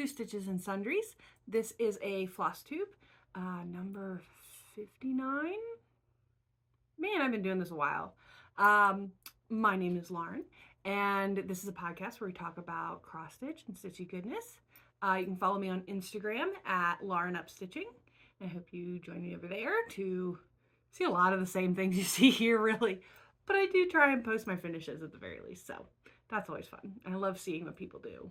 to Stitches and Sundries. This is a Flosstube, number 59. Man, I've been doing this a while. My name is Lauren, and this is a podcast where we talk about cross stitch and stitchy goodness. You can follow me on Instagram at LaurenUpStitching. I hope you join me over there to see a lot of the same things you see here, really. But I do try and post my finishes at the very least, so that's always fun. I love seeing what people do.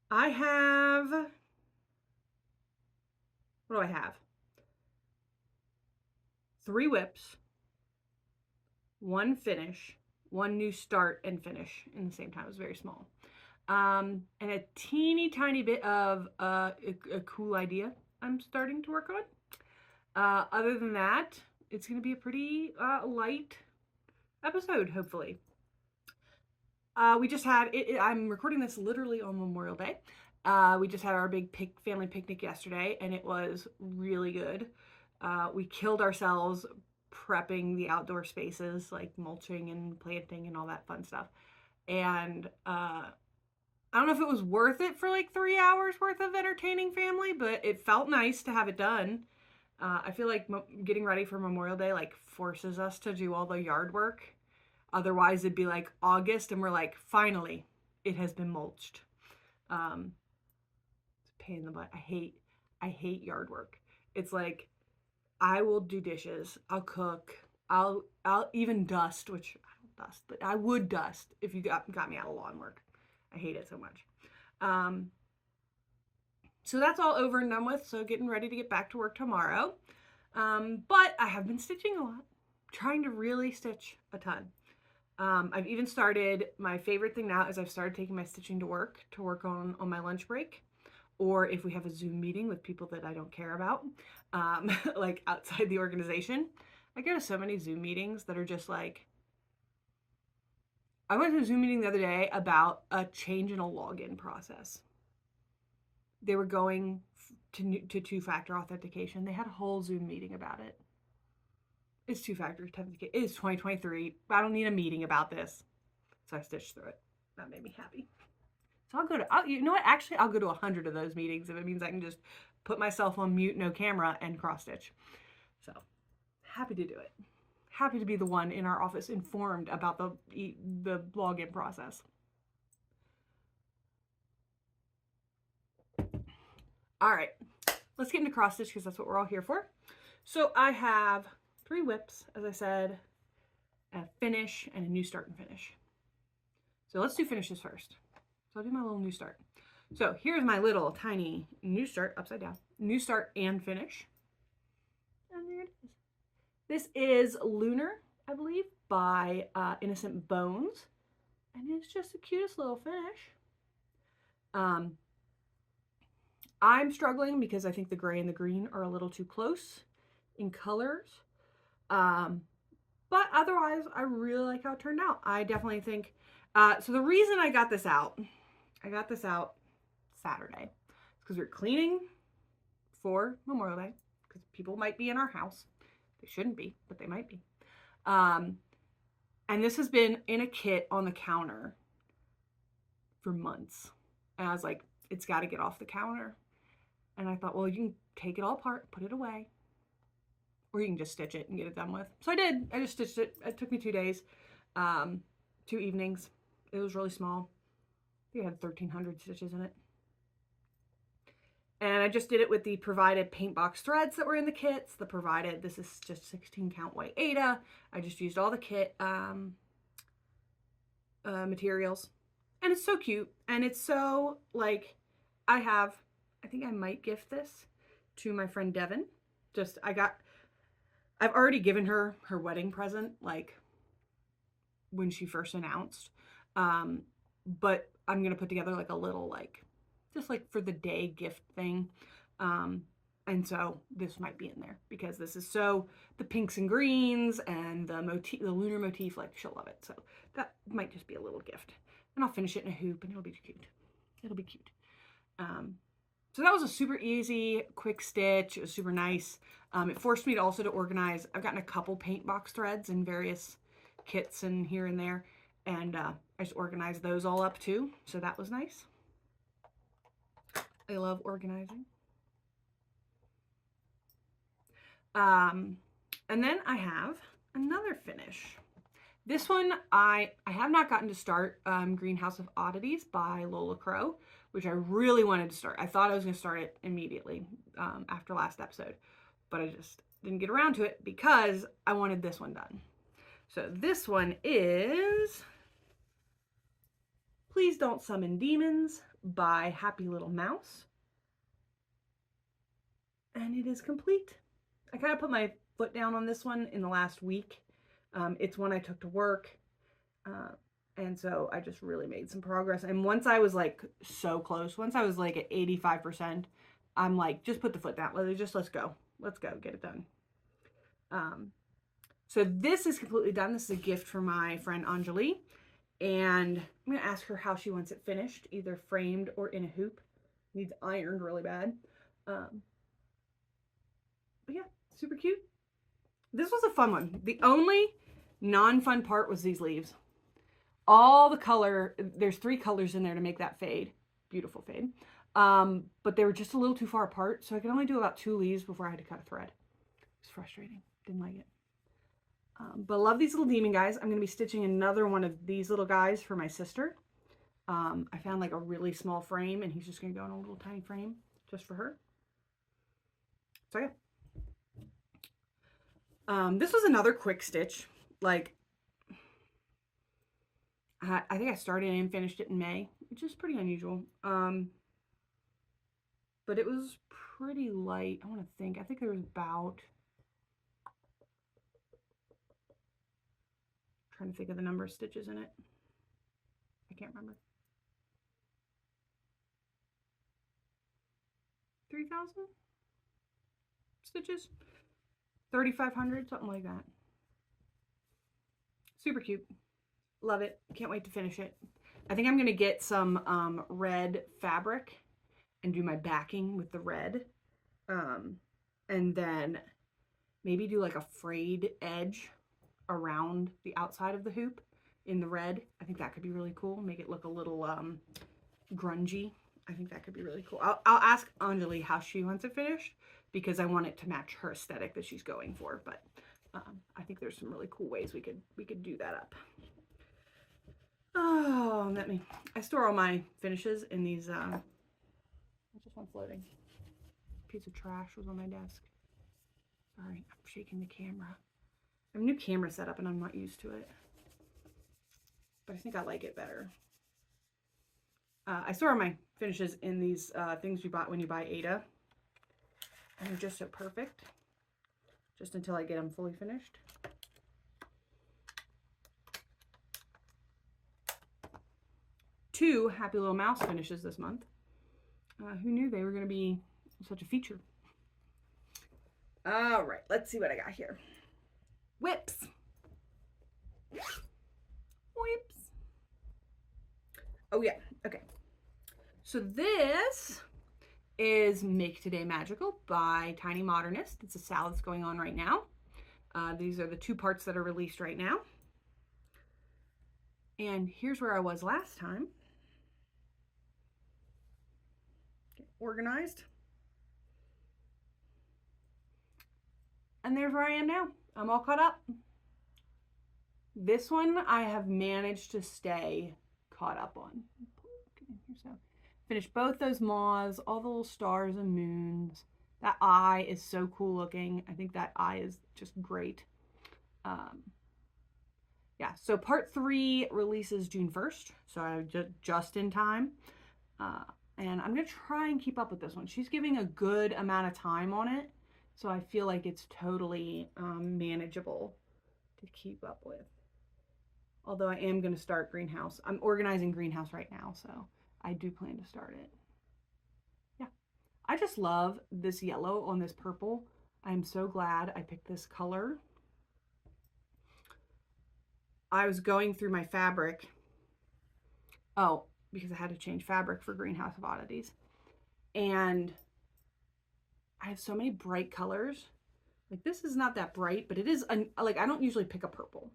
I have, what do I have? 3 whips, 1 finish, 1 new start and finish in the same time. It was very small. And a teeny tiny bit of a cool idea I'm starting to work on. Other than that, it's going to be a pretty light episode, hopefully. We just had, I'm recording this literally on Memorial Day. We just had our big family picnic yesterday, and it was really good. We killed ourselves prepping the outdoor spaces, like mulching and planting and all that fun stuff. And I don't know if it was worth it for like 3 hours worth of entertaining family, but it felt nice to have it done. I feel like getting ready for Memorial Day like forces us to do all the yard work. Otherwise, it'd be like August and we're like, finally, it has been mulched. It's a pain in the butt. I hate yard work. It's like, I will do dishes, I'll cook, I'll even dust, which I don't dust, but I would dust if you got me out of lawn work. I hate it so much. So that's all over and done with. So getting ready to get back to work tomorrow. But I have been stitching a lot, trying to really stitch a ton. I've even started, my favorite thing now is I've started taking my stitching to work on my lunch break, or if we have a Zoom meeting with people that I don't care about, like outside the organization. I go to so many Zoom meetings that are just like, I went to a Zoom meeting the other day about a change in a login process. They were going to two-factor authentication. They had a whole Zoom meeting about it. It's two-factor authentication. It is 2023. I don't need a meeting about this. So I stitched through it. That made me happy. So you know what? Actually, I'll go to 100 of those meetings if it means I can just put myself on mute, no camera, and cross stitch. So happy to do it. Happy to be the one in our office informed about the login process. All right, let's get into cross stitch because that's what we're all here for. So I have 3 whips, as I said, a finish, and a new start and finish. So let's do finishes first. So I'll do my little new start. So here's my little tiny new start, upside down, new start and finish. And there it is. This is Lunar, I believe, by Innocent Bones. And it's just the cutest little finish. I'm struggling because I think the gray and the green are a little too close in colors. But otherwise, I really like how it turned out. I definitely think, so the reason I got this out Saturday, because we were cleaning for Memorial Day, because people might be in our house. They shouldn't be, but they might be. And this has been in a kit on the counter for months. And I was like, it's got to get off the counter. And I thought, well, you can take it all apart, put it away, or you can just stitch it and get it done with. So I did. I just stitched it. It took me 2 days, 2 evenings. It was really small. I think it had 1,300 stitches in it. And I just did it with the provided paint box threads that were in the kits. This is just 16 count white Aida. I just used all the kit materials. And it's so cute. And it's so, like, I think I might gift this to my friend Devin. I've already given her wedding present, like, when she first announced. But I'm going to put together, like, a little, like, just, like, for the day gift thing. And so this might be in there because this is so, the pinks and greens and the lunar motif, like, she'll love it. So that might just be a little gift. And I'll finish it in a hoop and it'll be cute. It'll be cute. So that was a super easy, quick stitch. It was super nice. It forced me to also to organize. I've gotten a couple paint box threads in various kits and here and there. And I just organized those all up too, so that was nice. I love organizing. And then I have another finish. This one I have not gotten to start, Greenhouse of Oddities by Lola Crow, which I really wanted to start. I thought I was going to start it immediately after last episode, but I just didn't get around to it because I wanted this one done. So this one is Please Don't Summon Demons by Happy Little Mouse. And it is complete. I kind of put my foot down on this one in the last week. It's one I took to work. And so I just really made some progress. And once I was like so close, once I was like at 85%, I'm like, just put the foot down. Let's go. Let's go get it done. So this is completely done. This is a gift from my friend Anjali. And I'm going to ask her how she wants it finished, either framed or in a hoop. Needs ironed really bad. But yeah, super cute. This was a fun one. The only non-fun part was these leaves. All the color, there's 3 colors in there to make that fade. Beautiful fade. But they were just a little too far apart, so I could only do about 2 leaves before I had to cut a thread. It's frustrating. Didn't like it. But I love these little demon guys. I'm going to be stitching another one of these little guys for my sister. I found like a really small frame, and he's just going to go in a little tiny frame just for her. So yeah. This was another quick stitch. Like, I think I started and finished it in May, which is pretty unusual. But it was pretty light. I want to think. I think there was about, trying to think of the number of stitches in it. I can't remember. 3,000 stitches? 3,500, something like that. Super cute. Love it. Can't wait to finish it. I think I'm going to get some red fabric and do my backing with the red. And then maybe do like a frayed edge around the outside of the hoop in the red. I think that could be really cool. Make it look a little grungy. I think that could be really cool. I'll ask Anjali how she wants it finished, because I want it to match her aesthetic that she's going for. But I think there's some really cool ways we could do that up. Oh, I store all my finishes in these, what's this one floating? Piece of trash was on my desk. Sorry, I'm shaking the camera. I have a new camera setup and I'm not used to it. But I think I like it better. I store all my finishes in these things you bought when you buy Aida. And they're just so perfect. Just until I get them fully finished. Two Happy Little Mouse finishes this month. Who knew they were going to be such a feature? All right, let's see what I got here. Whips. Whips. Oh yeah, okay. So this is Make Today Magical by Tiny Modernist. It's a sale that's going on right now. These are the 2 parts that are released right now. And here's where I was last time. Get organized. And there's where I am now. I'm all caught up. This one I have managed to stay caught up on. Finish both those moths, all the little stars and moons. That eye is so cool looking. I think that eye is just great. Yeah, so part 3 releases June 1st, so I'm just in time. And I'm going to try and keep up with this one. She's giving a good amount of time on it, so I feel like it's totally manageable to keep up with. Although I am going to start Greenhouse. I'm organizing Greenhouse right now, so I do plan to start it. Yeah, I just love this yellow on this purple. I'm so glad I picked this color. I was going through my fabric. Oh, because I had to change fabric for Greenhouse of Oddities. And I have so many bright colors. Like, this is not that bright, but it is, like, I don't usually pick a purple.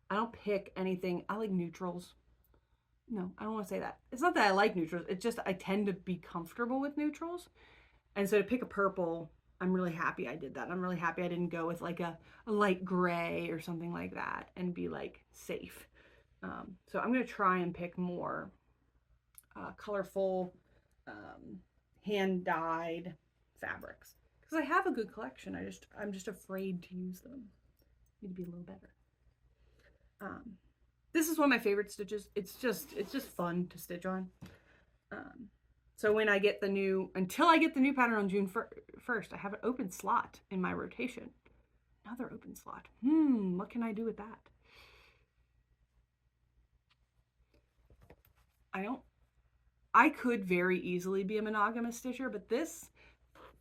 I don't pick anything. I like neutrals. no, I don't want to say that. It's not that I like neutrals. It's just I tend to be comfortable with neutrals. And so to pick a purple, I'm really happy I did that. I'm really happy I didn't go with like a light gray or something like that and be like safe. So I'm going to try and pick more colorful, hand-dyed fabrics. Because I have a good collection. I'm just afraid to use them. Need to be a little better. This is one of my favorite stitches. It's just fun to stitch on. So when I get until I get the new pattern on June 1st, I have an open slot in my rotation. Another open slot. What can I do with that? I could very easily be a monogamous stitcher, but this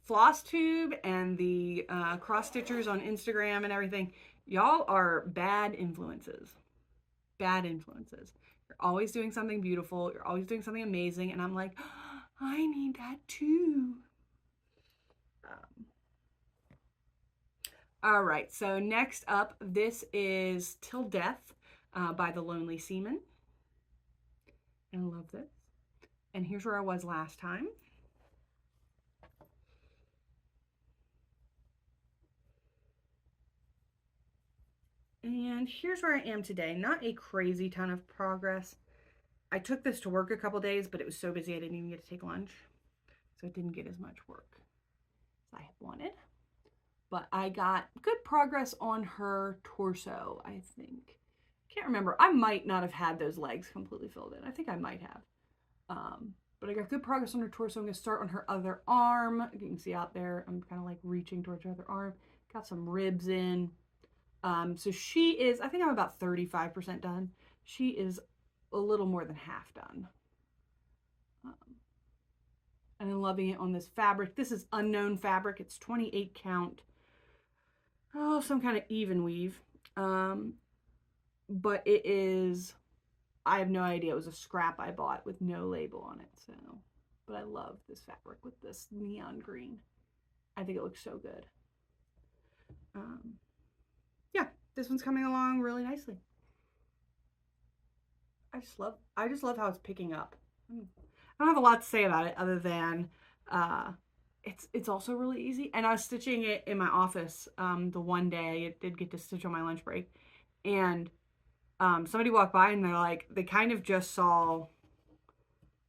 Flosstube and the cross stitchers on Instagram and everything, y'all are bad influences. Bad influences. You're always doing something beautiful. You're always doing something amazing. And I'm like, oh, I need that too. All right. So next up, this is Till Death by the Lonely Seaman. And I love this. And here's where I was last time. And here's where I am today. Not a crazy ton of progress. I took this to work a couple days, but it was so busy I didn't even get to take lunch. So I didn't get as much work as I had wanted. But I got good progress on her torso, I think. Can't remember. I might not have had those legs completely filled in. I think I might have. But I got good progress on her torso. I'm going to start on her other arm. You can see out there, I'm kind of like reaching towards her other arm. Got some ribs in. So she is, I think I'm about 35% done. She is a little more than half done. And I'm loving it on this fabric. This is unknown fabric. It's 28 count. Oh, some kind of even weave. But it is, I have no idea. It was a scrap I bought with no label on it. So, but I love this fabric with this neon green. I think it looks so good. Yeah, this one's coming along really nicely. I just love how it's picking up. I don't have a lot to say about it other than it's also really easy. And I was stitching it in my office the one day I did get to stitch on my lunch break, and somebody walked by and they're like, they kind of just saw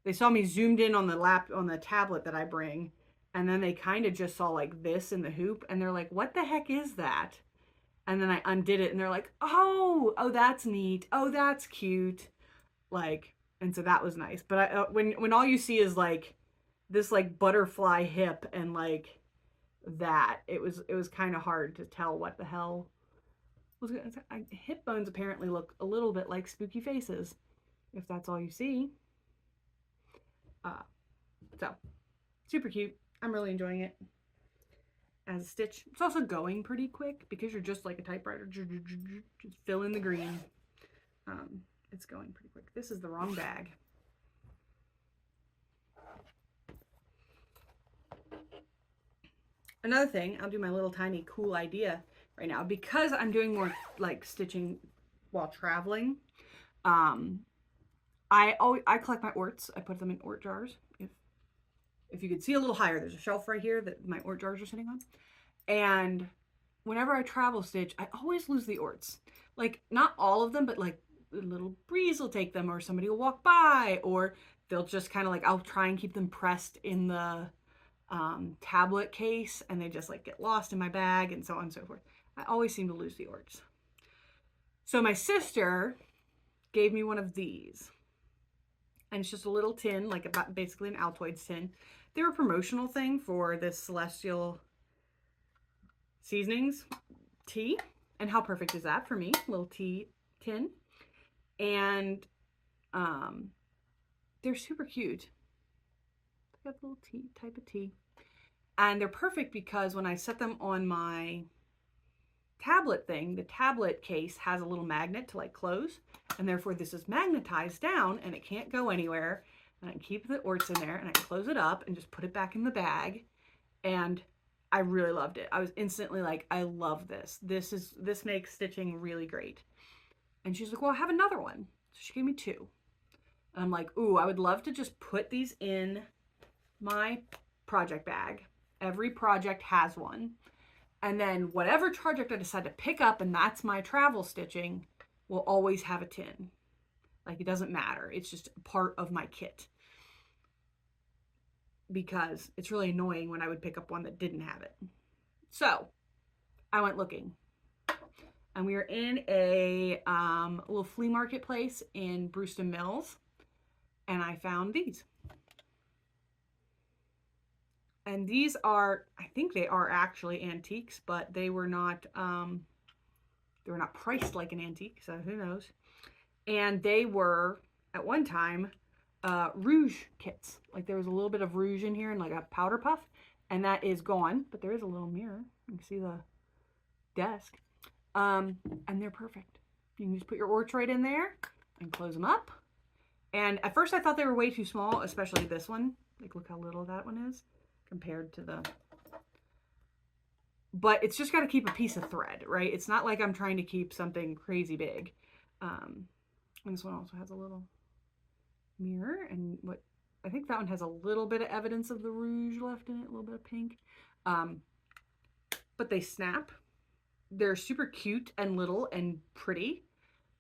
me zoomed in on the tablet that I bring, and then they kind of just saw like this in the hoop, and they're like, what the heck is that? And then I undid it and they're like, oh, that's neat. Oh, that's cute. Like, and so that was nice. But when all you see is like this like butterfly hip and like that, it was kind of hard to tell what the hell was going on. Hip bones apparently look a little bit like spooky faces, if that's all you see. So super cute. I'm really enjoying it as a stitch. It's also going pretty quick because you're just like a typewriter, just fill in the green. It's going pretty quick. This is the wrong bag. Another thing, I'll do my little tiny cool idea right now because I'm doing more like stitching while traveling. I collect my orts. I put them in ort jars. If you could see a little higher, there's a shelf right here that my ort jars are sitting on. And whenever I travel stitch, I always lose the orts. Like, not all of them, but like a little breeze will take them, or somebody will walk by, or they'll just kind of like, I'll try and keep them pressed in the tablet case, and they just like get lost in my bag, and so on and so forth. I always seem to lose the orts. So my sister gave me one of these. And it's just a little tin, like about basically an Altoids tin. They were a promotional thing for this Celestial Seasonings tea. And how perfect is that for me? Little tea tin. And they're super cute. They got a little tea, type of tea. And they're perfect because when I set them on my tablet thing, the tablet case has a little magnet to like close, and therefore this is magnetized down and it can't go anywhere, and I can keep the orts in there and I can close it up and just put it back in the bag. And I really loved it. I was instantly like, I love this. This makes stitching really great. And she's like, well, I have another one. So she gave me two. And I'm like, ooh, I would love to just put these in my project bag. Every project has one. And then whatever project I decide to pick up, and that's my travel stitching, will always have a tin. Like, it doesn't matter. It's just part of my kit. Because it's really annoying when I would pick up one that didn't have it. So I went looking. And we were in a little flea market place in Brewston Mills. And I found these. And these are, I think they are actually antiques, but they were not priced like an antique, so who knows. And they were, at one time, rouge kits. Like, there was a little bit of rouge in here and like a powder puff, and that is gone, but there is a little mirror. You can see the desk. And they're perfect. You can just put your Ortroid in there and close them up. And at first I thought they were way too small, especially this one. Like, look how little that one is compared to the... But it's just got to keep a piece of thread, right? It's not like I'm trying to keep something crazy big. And this one also has a little mirror, and what I think that one has a little bit of evidence of the rouge left in it, a little bit of pink. But they snap. They're super cute and little and pretty,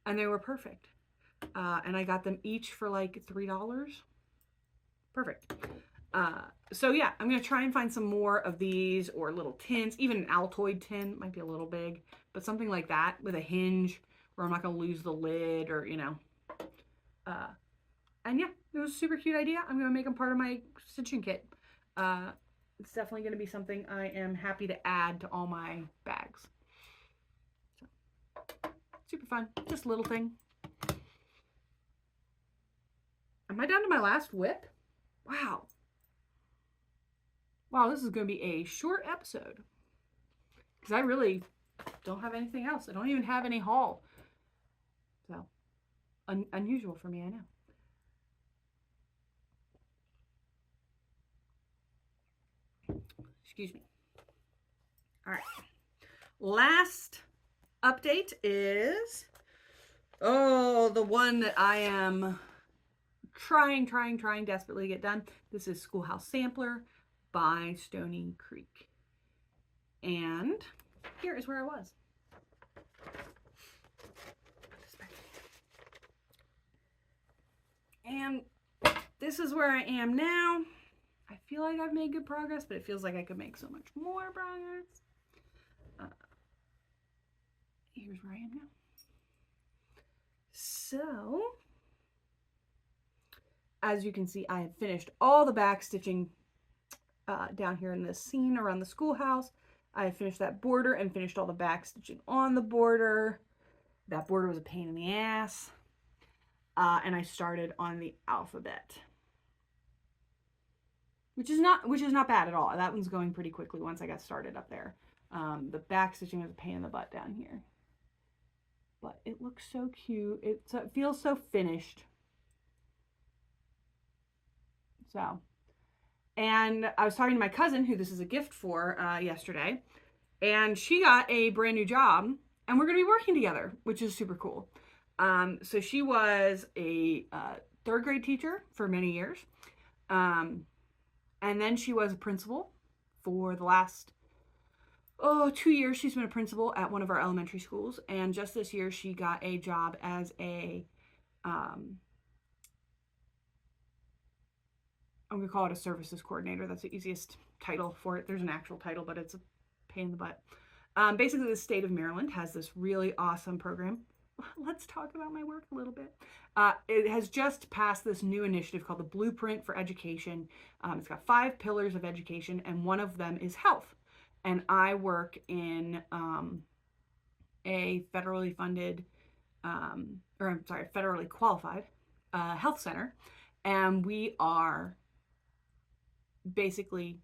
and they were perfect. And I got them each for like $3. Perfect. So yeah, I'm going to try and find some more of these, or little tins. Even an Altoid tin might be a little big, but something like that with a hinge where I'm not going to lose the lid, or, you know. And yeah, it was a super cute idea. I'm going to make them part of my stitching kit. It's definitely going to be something I am happy to add to all my bags. So, super fun. Just a little thing. Am I down to my last whip? Wow. Wow, this is going to be a short episode. Because I really don't have anything else. I don't even have any haul. So, unusual for me, I know. Excuse me. All right. Last update is, the one that I am trying desperately to get done. This is Schoolhouse Sampler by StoneyCreek. And here is where I was. And this is where I am now. I feel like I've made good progress, but it feels like I could make so much more progress. Here's where I am now. So, as you can see, I have finished all the back stitching down here in this scene around the schoolhouse. I have finished that border and finished all the back stitching on the border. That border was a pain in the ass. And I started on the alphabet, which is not bad at all. That one's going pretty quickly once I got started up there. The back stitching was a pain in the butt down here, but it looks so cute. It feels so finished. So, and I was talking to my cousin, who this is a gift for, yesterday, and she got a brand new job, and we're going to be working together, which is super cool. So she was a third grade teacher for many years. And then she was a principal for the last, 2 years. She's been a principal at one of our elementary schools. And just this year, she got a job as a, I'm going to call it a services coordinator. That's the easiest title for it. There's an actual title, but it's a pain in the butt. Basically, the state of Maryland has this really awesome program. Let's talk about my work a little bit. It has just passed this new initiative called the Blueprint for Education. It's got 5 pillars of education, and one of them is health. And I work in a federally funded, federally qualified health center. And we are basically,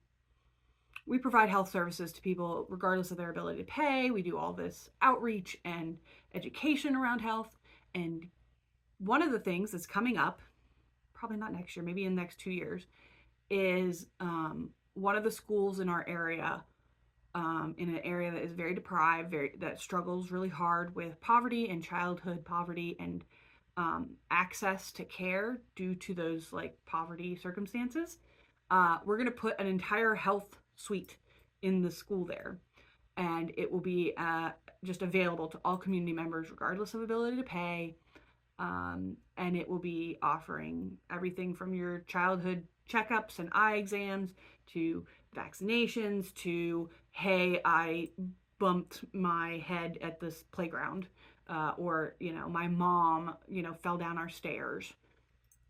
we provide health services to people regardless of their ability to pay. We do all this outreach and education around health. And one of the things that's coming up, probably not next year, maybe in the next 2 years, is one of the schools in our area, in an area that is very deprived, that struggles really hard with poverty and childhood poverty and access to care due to those like poverty circumstances. We're going to put an entire health suite in the school there, and it will be just available to all community members regardless of ability to pay. And it will be offering everything from your childhood checkups and eye exams to vaccinations to, hey, I bumped my head at this playground, or, you know, my mom, you know, fell down our stairs.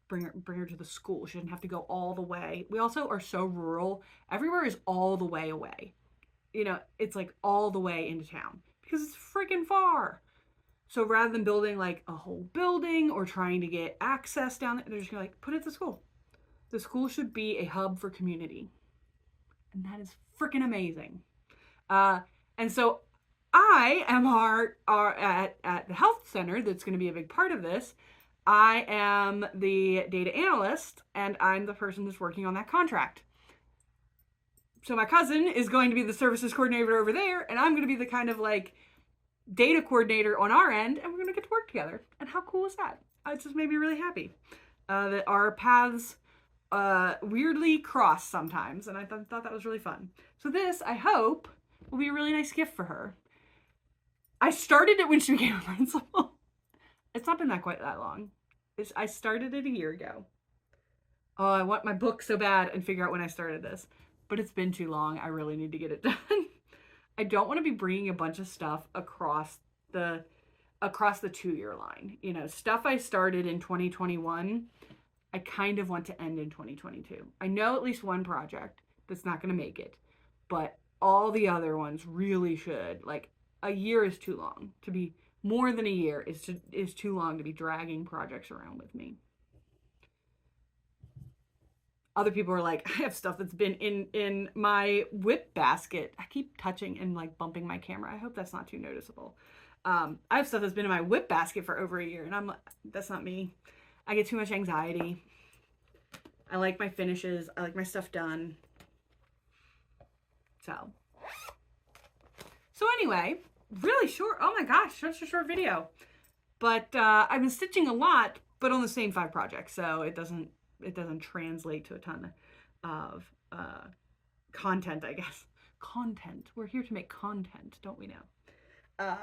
Bring her to the school. She doesn't have to go all the way. We also are so rural. Everywhere is all the way away. You know, it's like all the way into town because it's freaking far. So rather than building like a whole building or trying to get access down there, they're just gonna like put it at the school. The school should be a hub for community. And that is freaking amazing. And so I am at the health center that's going to be a big part of this. I am the data analyst, and I'm the person that's working on that contract. So my cousin is going to be the services coordinator over there, and I'm going to be the kind of like data coordinator on our end, and we're going to get to work together. And how cool is that? It just made me really happy that our paths weirdly cross sometimes, and I thought that was really fun. So this, I hope, will be a really nice gift for her. I started it when she became a principal. It's not been quite that long. I started it a year ago. Oh, I want my book so bad and figure out when I started this. But it's been too long. I really need to get it done. I don't want to be bringing a bunch of stuff across the 2-year line. You know, stuff I started in 2021, I kind of want to end in 2022. I know at least one project that's not going to make it, but all the other ones really should. Like, a year is too long to be. More than a year is too long to be dragging projects around with me. Other people are like, I have stuff that's been in my whip basket. I keep touching and like bumping my camera. I hope that's not too noticeable. I have stuff that's been in my whip basket for over a year, and I'm like, that's not me. I get too much anxiety. I like my finishes. I like my stuff done. So anyway, really short. Oh my gosh, such a short video. But I've been stitching a lot, but on the same 5 projects, so it doesn't translate to a ton of content, I guess. Content. We're here to make content, don't we know?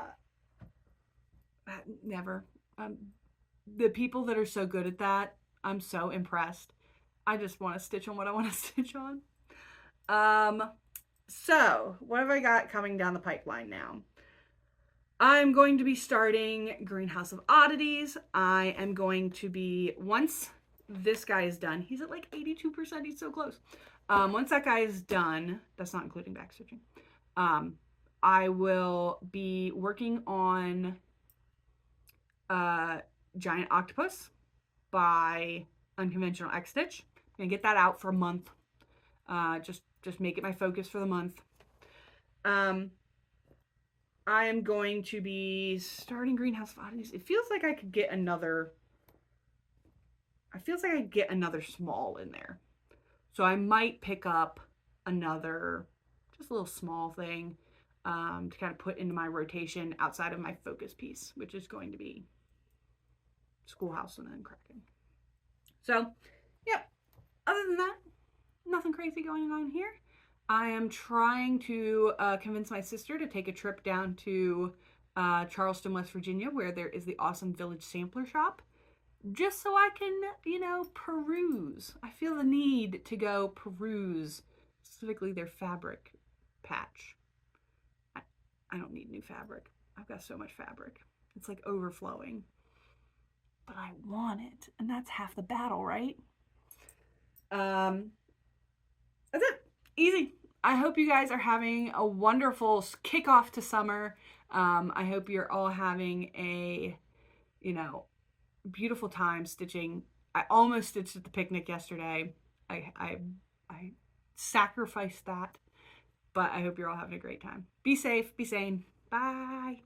Never. The people that are so good at that, I'm so impressed. I just want to stitch on what I want to stitch on. So what have I got coming down the pipeline now? I'm going to be starting Greenhouse of Oddities. I am going to be, once this guy is done, he's at like 82%, he's so close. Once that guy is done, that's not including backstitching, I will be working on Giant Octopus by Unconventional X Stitch. I'm gonna get that out for a month. Just make it my focus for the month. I am going to be starting Greenhouse of Oddities. It feels like I could get another. I feel like I could get another small in there. So I might pick up another, just a little small thing to kind of put into my rotation outside of my focus piece, which is going to be Schoolhouse and then Cracking. So, yep. Other than that, nothing crazy going on here. I am trying to convince my sister to take a trip down to Charleston, West Virginia, where there is the awesome Village Sampler shop, just so I can, you know, peruse. I feel the need to go peruse, specifically their fabric patch. I don't need new fabric. I've got so much fabric. It's like overflowing. But I want it, and that's half the battle, right? That's it. Easy. I hope you guys are having a wonderful kickoff to summer. I hope you're all having a, you know, beautiful time stitching. I almost stitched at the picnic yesterday. I sacrificed that, but I hope you're all having a great time. Be safe, be sane. Bye.